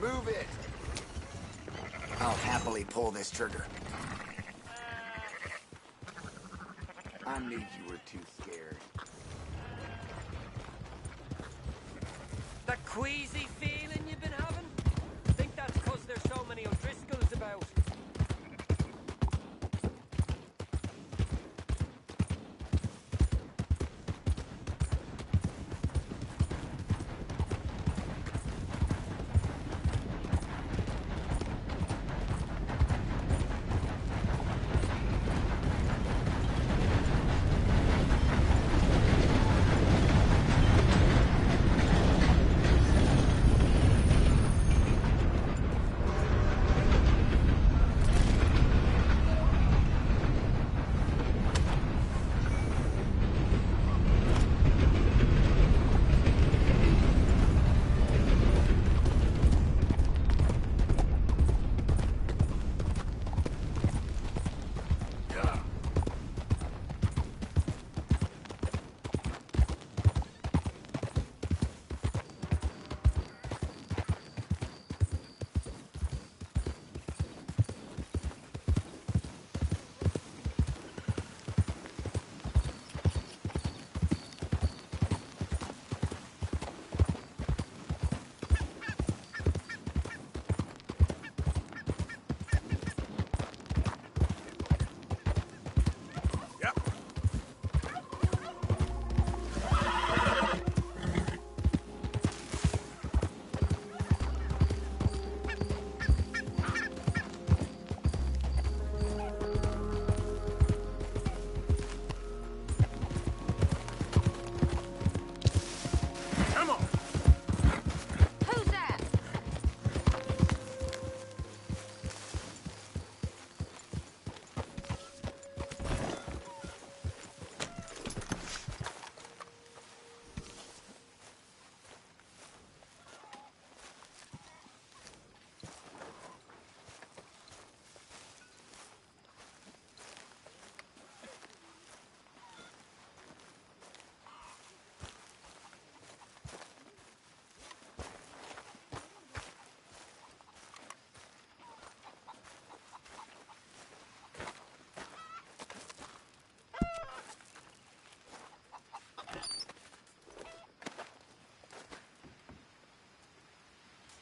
Move it! I'll happily pull this trigger. I knew you were too scared. That queasy feeling you've been having? I think that's because there's so many O'Driscolls about.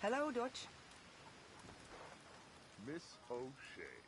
Hello, Dutch. Miss O'Shea.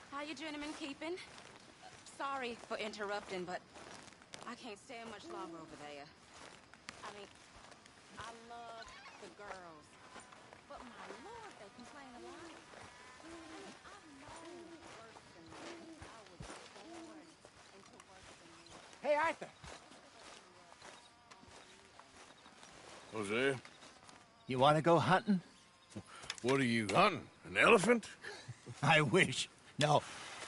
How you gentlemen keeping? Sorry for interrupting, but I can't stay much longer over there. I mean, I love the girls, but my lord, they complain a lot. I mean, I've known worse than this. I was born into worse than this. Hey, Arthur. Hosea, You want to go hunting? what are you hunting? An elephant? I wish. No.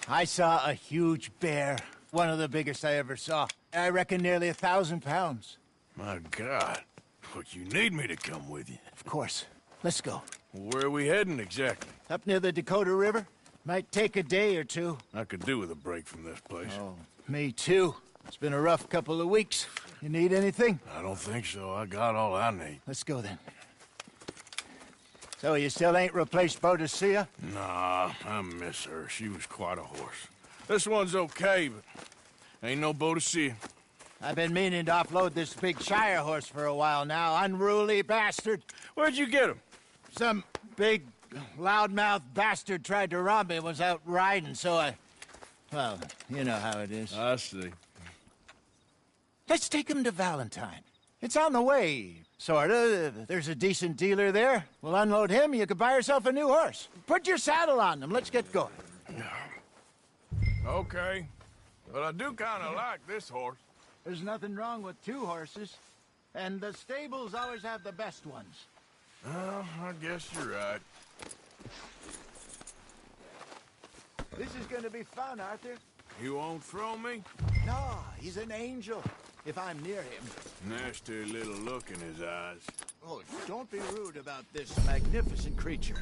I saw a huge bear. One of the biggest I ever saw. I reckon nearly 1,000 pounds. My God. But you need me to come with you. Of course. Let's go. Where are we heading exactly? Up near the Dakota River. Might take a day or two. I could do with a break from this place. Oh, me too. It's been a rough couple of weeks. You need anything? I don't think so. I got all I need. Let's go then. So you still ain't replaced Boadicea? Nah, I miss her. She was quite a horse. This one's okay, but ain't no Boadicea. I've been meaning to offload this big Shire horse for a while now. Unruly bastard. Where'd you get him? Some big, loudmouth bastard tried to rob me and was out riding, so I... Well, you know how it is. I see. Let's take him to Valentine. It's on the way, sorta. There's a decent dealer there. We'll unload him, you could buy yourself a new horse. Put your saddle on him, let's get going. Okay. But I do kind of like this horse. There's nothing wrong with two horses. And the stables always have the best ones. Well, I guess you're right. This is gonna be fun, Arthur. You won't throw me? No, he's an angel, if I'm near him. Nasty little look in his eyes. Oh, don't be rude about this magnificent creature.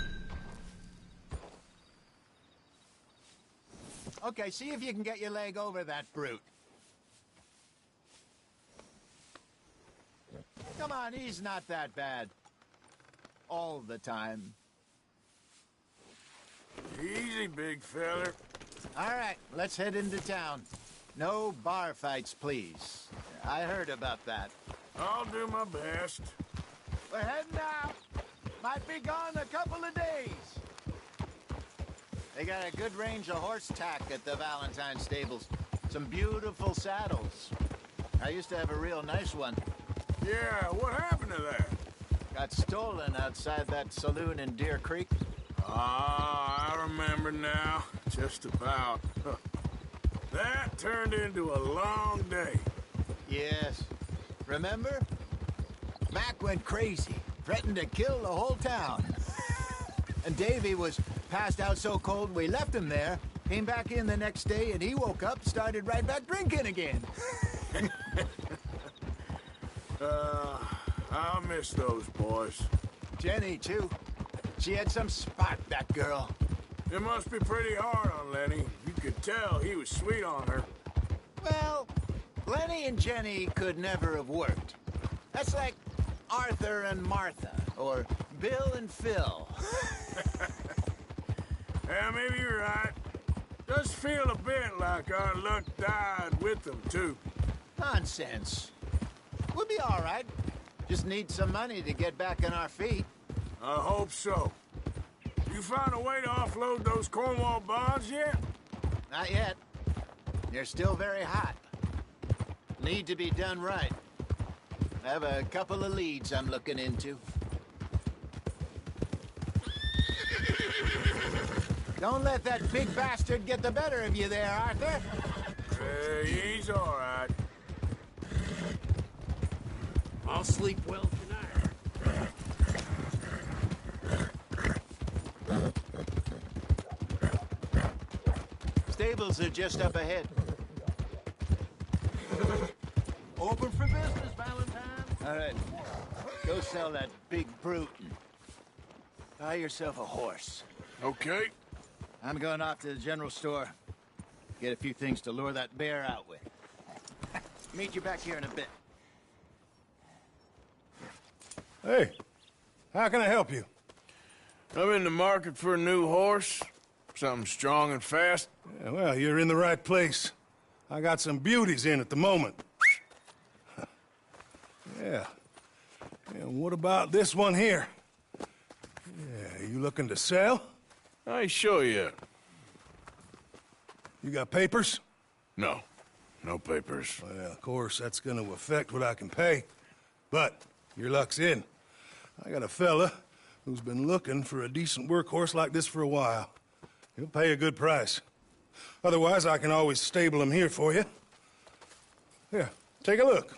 Okay, see if you can get your leg over that brute. Come on, he's not that bad. All the time. Easy, big feller. All right, let's head into town. No bar fights, please. I heard about that. I'll do my best. We're heading out. Might be gone a couple of days. They got a good range of horse tack at the Valentine stables. Some beautiful saddles. I used to have a real nice one. Yeah, what happened to that? Got stolen outside that saloon in Deer Creek. Ah, I remember now. Just about. That turned into a long day. Yes. Remember? Mac went crazy, threatened to kill the whole town. And Davy was passed out so cold we left him there, came back in the next day, and he woke up, started right back drinking again. I'll miss those boys. Jenny, too. She had some spark, that girl. It must be pretty hard on Lenny. You could tell he was sweet on her. Well, Lenny and Jenny could never have worked. That's like Arthur and Martha, or Bill and Phil. Yeah, maybe you're right. Does feel a bit like our luck died with them, too. Nonsense. We'll be all right. Just need some money to get back on our feet. I hope so. You found a way to offload those Cornwall bonds yet? Not yet. They're still very hot. need to be done right. I have a couple of leads I'm looking into. Don't let that big bastard get the better of you there, Arthur. He's all right. I'll sleep well tonight. Stables are just up ahead. Open for business, Valentine. All right. Go sell that big brute and buy yourself a horse. Okay. I'm going off to the general store. Get a few things to lure that bear out with. Meet you back here in a bit. Hey, how can I help you? I'm in the market for a new horse. Something strong and fast. Yeah, well, you're in the right place. I got some beauties in at the moment. Yeah. And what about this one here? Yeah, you looking to sell? I ain't sure yet. You got papers? No. No papers. Well, of course, that's gonna affect what I can pay. But your luck's in. I got a fella who's been looking for a decent workhorse like this for a while. He'll pay a good price. Otherwise, I can always stable him here for you. Here, take a look.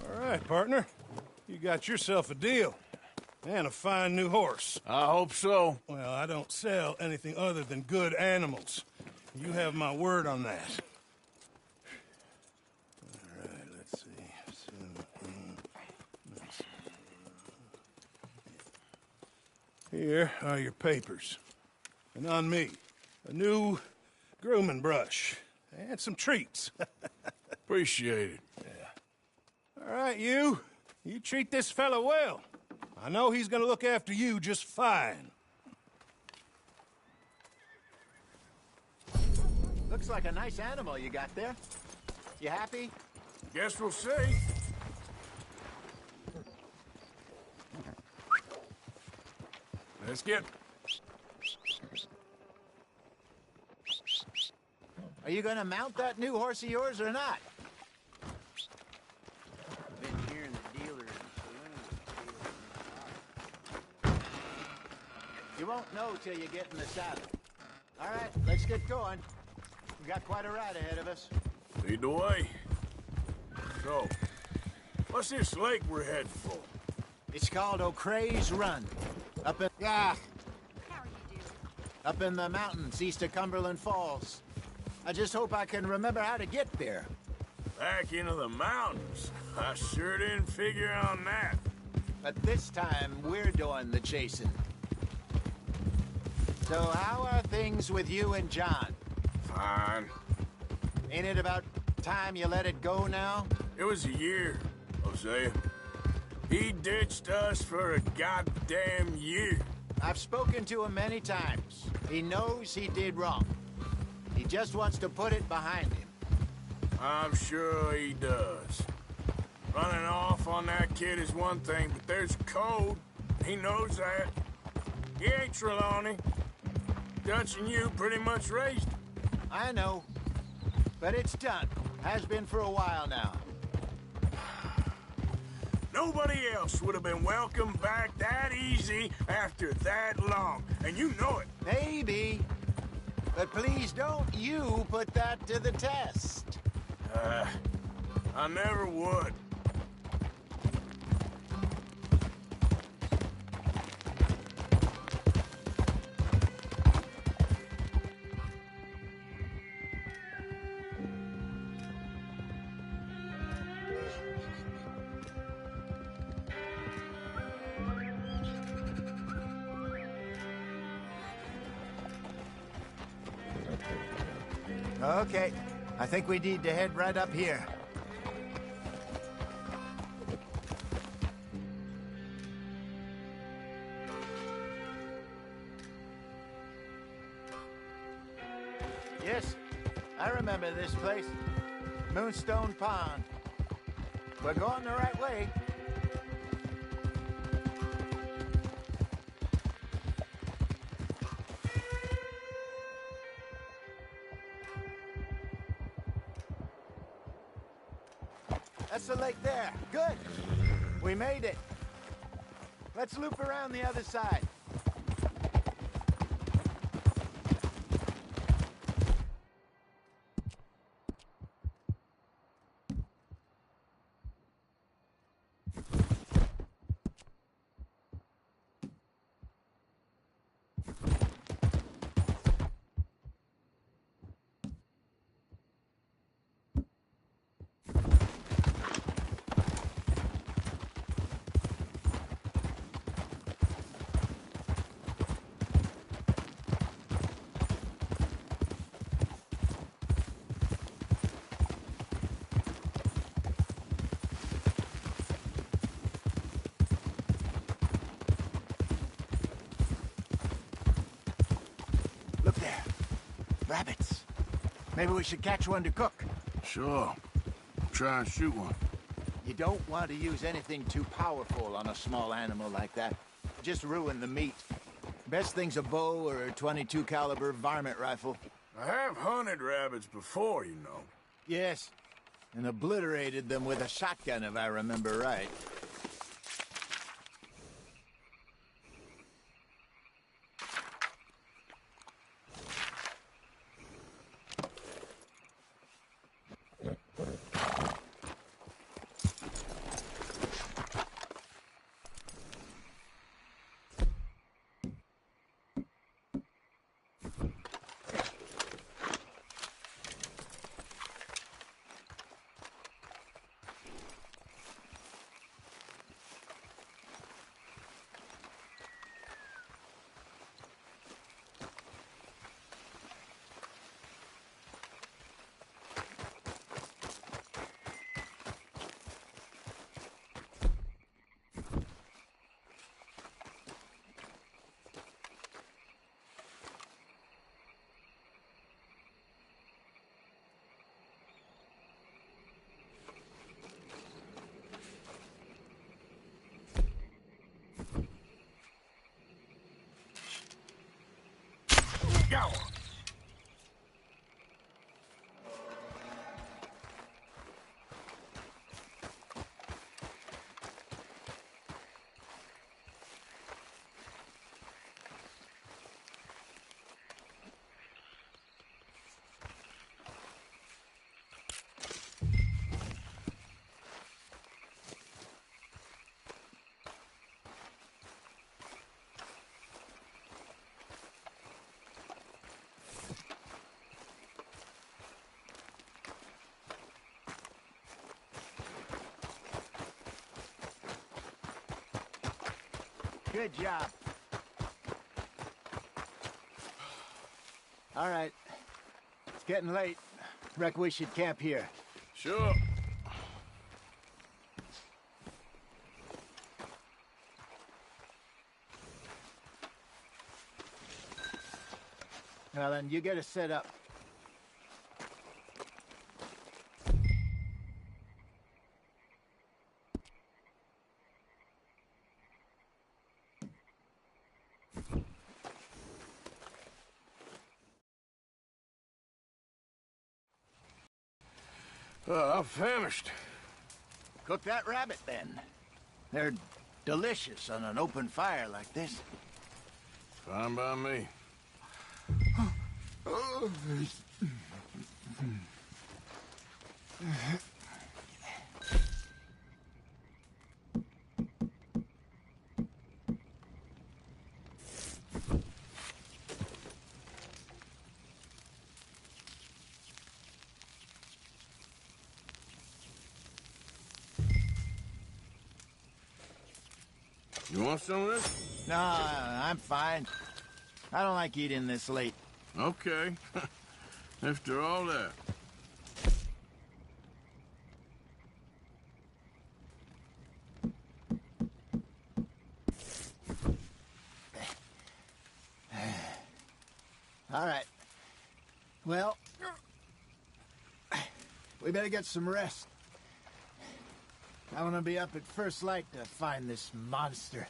All right, partner. You got yourself a deal. And a fine new horse. I hope so. Well, I don't sell anything other than good animals. You have my word on that. All right, let's see. Here are your papers. And on me, a new grooming brush. And some treats. Appreciate it. All right, you. You treat this fella well. I know he's gonna look after you just fine. Looks like a nice animal you got there. You happy? Guess we'll see. Let's get... Are you gonna mount that new horse of yours or not? Been hearing the dealer in the saloon. You won't know till you get in the saddle. All right, let's get going. We got quite a ride ahead of us. Lead the way. So, what's this lake we're heading for? It's called O'Creagh's Run. Up in up in the mountains east of Cumberland Falls. I just hope I can remember how to get there. Back into the mountains. I sure didn't figure on that. But this time, we're doing the chasing. So how are things with you and John? Fine. Ain't it about time you let it go now? It was a year, Hosea. He ditched us for a goddamn year. I've spoken to him many times. He knows he did wrong. He just wants to put it behind him. I'm sure he does. Running off on that kid is one thing, but there's code. He knows that. He ain't Trelawney. Dutch and you pretty much raised him. I know. But it's done. Has been for a while now. Nobody else would have been welcomed back that easy after that long, and you know it. Maybe. But please don't you put that to the test. I never would. Okay. I think we need to head right up here. Yes, I remember this place. Moonstone Pond. We're going the right way. That's the lake there. Good. We made it. Let's loop around the other side. Look there. Rabbits. Maybe we should catch one to cook. Sure. Try and shoot one. You don't want to use anything too powerful on a small animal like that. Just ruin the meat. Best thing's a bow or a .22 caliber varmint rifle. I have hunted rabbits before, you know. Yes, and obliterated them with a shotgun, if I remember right. Good job. All right. It's getting late. Reckon we should camp here. Sure. Well, then you get us set up. I'm famished. Cook that rabbit, then. They're delicious on an open fire like this. Fine by me. You want some of this? No, I'm fine. I don't like eating this late. Okay. After all that. All right. Well, we better get some rest. I want to be up at first light to find this monster.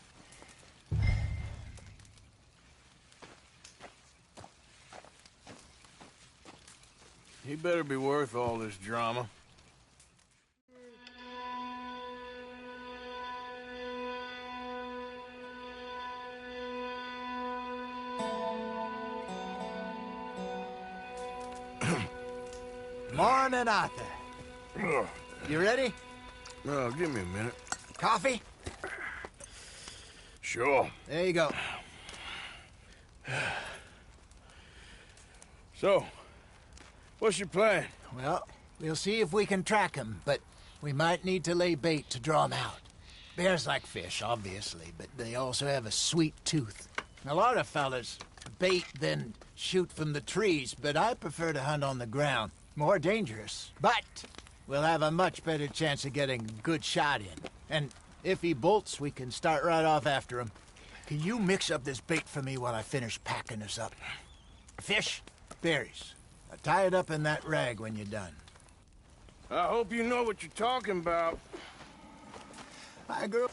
He better be worth all this drama. Morning, Arthur. You ready? Oh, give me a minute. Coffee? Sure. There you go. So, what's your plan? Well, we'll see if we can track him, but we might need to lay bait to draw him out. Bears like fish, obviously, but they also have a sweet tooth. A lot of fellas bait, then shoot from the trees, but I prefer to hunt on the ground. More dangerous, but we'll have a much better chance of getting a good shot in. And if he bolts, we can start right off after him. Can you mix up this bait for me while I finish packing this up? Fish, berries. Tie it up in that rag when you're done. I hope you know what you're talking about. I grew up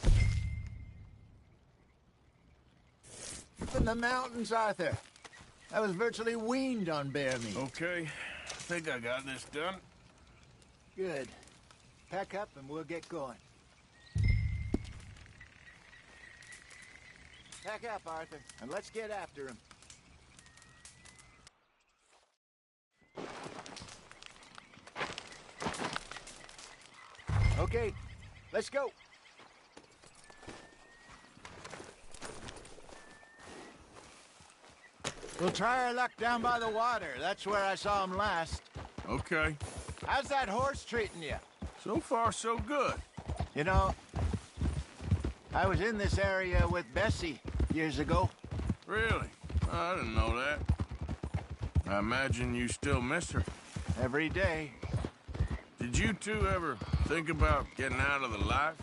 in the mountains, Arthur. I was virtually weaned on bear meat. Okay, I think I got this done. Good. Pack up and we'll get going. Pack up, Arthur, and let's get after him. Okay, let's go. We'll try our luck down by the water. That's where I saw him last. Okay. How's that horse treating you? So far, so good. You know, I was in this area with Bessie years ago. Really? I didn't know that. I imagine you still miss her. Every day. Did you two ever think about getting out of the life?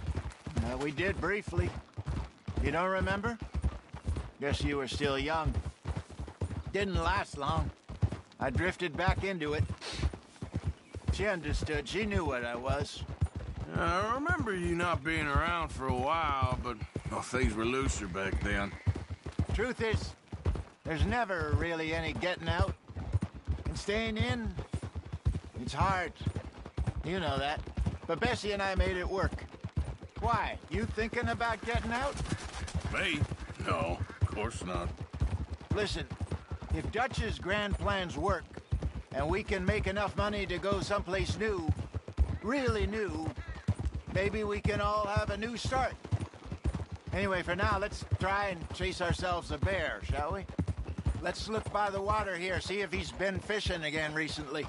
We did briefly. You don't remember? Guess you were still young. Didn't last long. I drifted back into it. She understood. She knew what I was. I remember you not being around for a while, but well, things were looser back then. Truth is, there's never really any getting out. And staying in, it's hard. You know that. But Bessie and I made it work. Why? You thinking about getting out? Me? No, of course not. Listen, if Dutch's grand plans work, and we can make enough money to go someplace new, really new, maybe we can all have a new start. Anyway, for now, let's try and chase ourselves a bear, shall we? Let's look by the water here, see if he's been fishing again recently.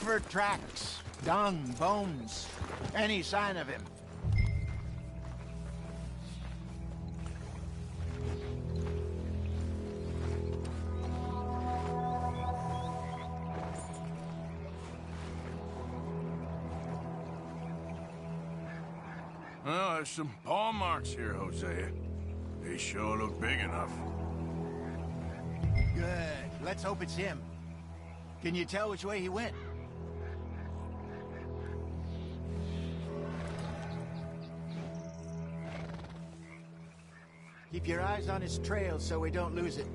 for tracks, dung, bones, any sign of him. Well, there's some paw marks here, Hosea. They sure look big enough. Good. Let's hope it's him. Can you tell which way he went? Keep your eyes on his trail so we don't lose it.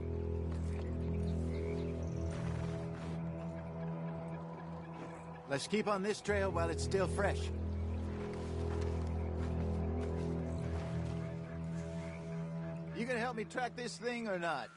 Let's keep on this trail while it's still fresh. You gonna help me track this thing or not?